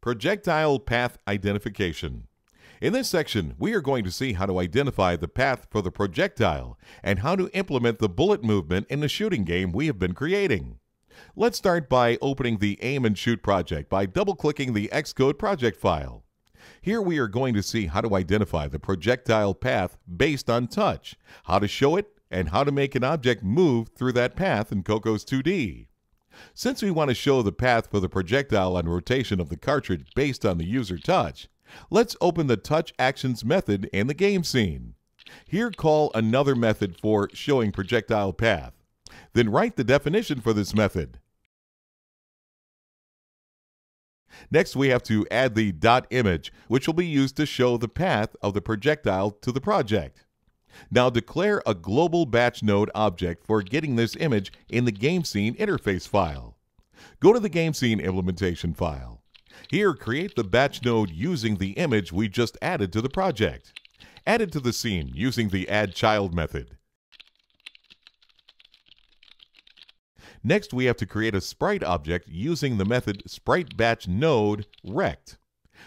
Projectile Path Identification. In this section, we are going to see how to identify the path for the projectile and how to implement the bullet movement in the shooting game we have been creating. Let's start by opening the Aim and Shoot project by double-clicking the Xcode project file. Here we are going to see how to identify the projectile path based on touch, how to show it, and how to make an object move through that path in Cocos2D. Since we want to show the path for the projectile on rotation of the cartridge based on the user touch, let's open the touch actions method in the game scene. Here call another method for showing projectile path. Then write the definition for this method. Next we have to add the dot image, which will be used to show the path of the projectile to the project. Now declare a global batch node object for getting this image in the game scene interface file. Go to the game scene implementation file. Here create the batch node using the image we just added to the project. Add it to the scene using the add child method. Next we have to create a sprite object using the method sprite batch node rect.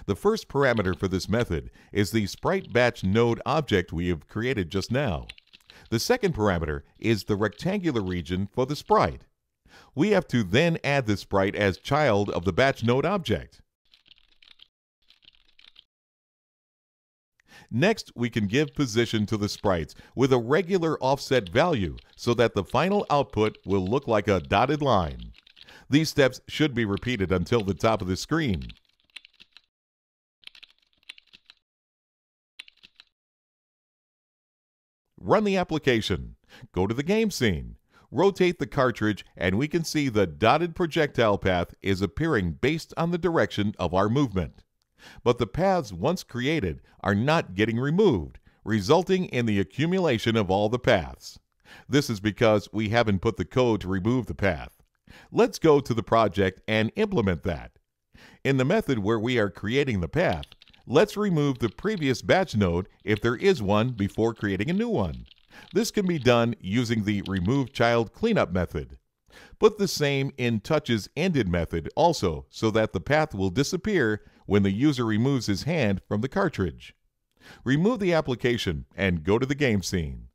The first parameter for this method is the sprite batch node object we have created just now. The second parameter is the rectangular region for the sprite. We have to then add the sprite as child of the batch node object. Next, we can give position to the sprites with a regular offset value so that the final output will look like a dotted line. These steps should be repeated until the top of the screen. Run the application. Go to the game scene. Rotate the cartridge and we can see the dotted projectile path is appearing based on the direction of our movement. But the paths once created are not getting removed, resulting in the accumulation of all the paths. This is because we haven't put the code to remove the path. Let's go to the project and implement that. In the method where we are creating the path, let's remove the previous batch node if there is one before creating a new one. This can be done using the remove child cleanup method. Put the same in touches ended method also so that the path will disappear when the user removes his hand from the cartridge. Remove the application and go to the game scene.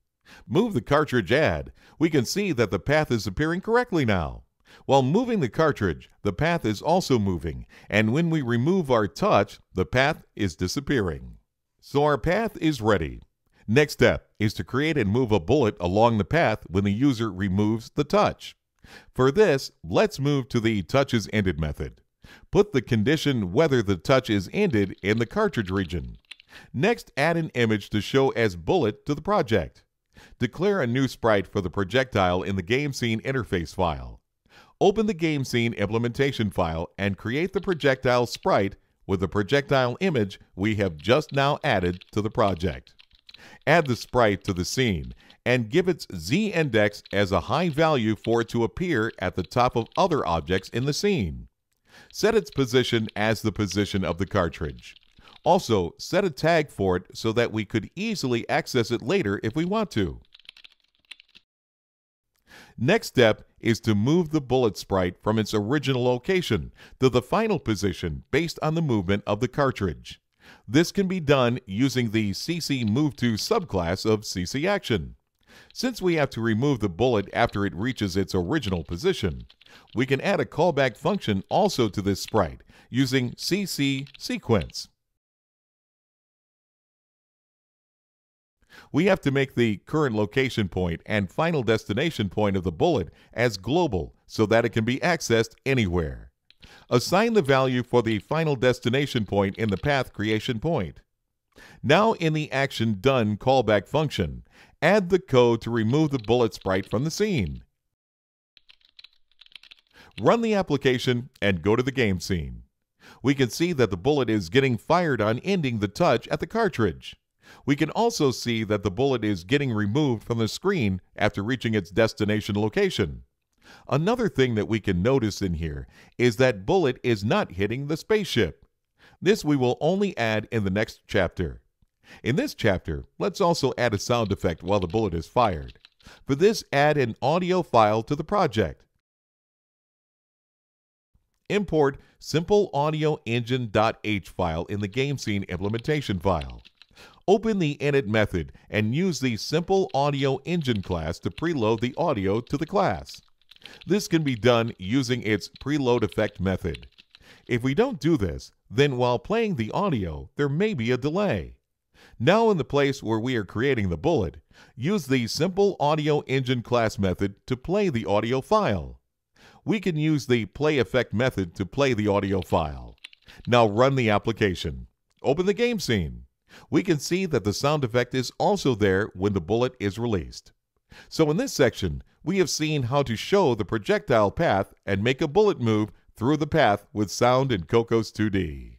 Move the cartridge add. We can see that the path is appearing correctly now. While moving the cartridge, the path is also moving, and when we remove our touch, the path is disappearing. So our path is ready. Next step is to create and move a bullet along the path when the user removes the touch. For this, let's move to the touches ended method. Put the condition whether the touch is ended in the cartridge region. Next, add an image to show as bullet to the project. Declare a new sprite for the projectile in the game scene interface file. Open the game scene implementation file and create the projectile sprite with the projectile image we have just now added to the project. Add the sprite to the scene and give its z-index as a high value for it to appear at the top of other objects in the scene. Set its position as the position of the cartridge. Also, set a tag for it so that we could easily access it later if we want to. Next step is to move the bullet sprite from its original location to the final position based on the movement of the cartridge. This can be done using the CC Move To subclass of CC Action. Since we have to remove the bullet after it reaches its original position, we can add a callback function also to this sprite using CC Sequence. We have to make the current location point and final destination point of the bullet as global so that it can be accessed anywhere. Assign the value for the final destination point in the path creation point. Now in the action done callback function, add the code to remove the bullet sprite from the scene. Run the application and go to the game scene. We can see that the bullet is getting fired on ending the touch at the cartridge. We can also see that the bullet is getting removed from the screen after reaching its destination location. Another thing that we can notice in here is that bullet is not hitting the spaceship. This we will only add in the next chapter. In this chapter, let's also add a sound effect while the bullet is fired. For this, add an audio file to the project. Import simpleaudioengine.h file in the game scene implementation file. Open the init method and use the Simple Audio Engine class to preload the audio to the class. This can be done using its preload effect method. If we don't do this, then while playing the audio, there may be a delay. Now in the place where we are creating the bullet, use the Simple Audio Engine class method to play the audio file. We can use the play effect method to play the audio file. Now run the application. Open the game scene. We can see that the sound effect is also there when the bullet is released. So in this section, we have seen how to show the projectile path and make a bullet move through the path with sound in Cocos2D.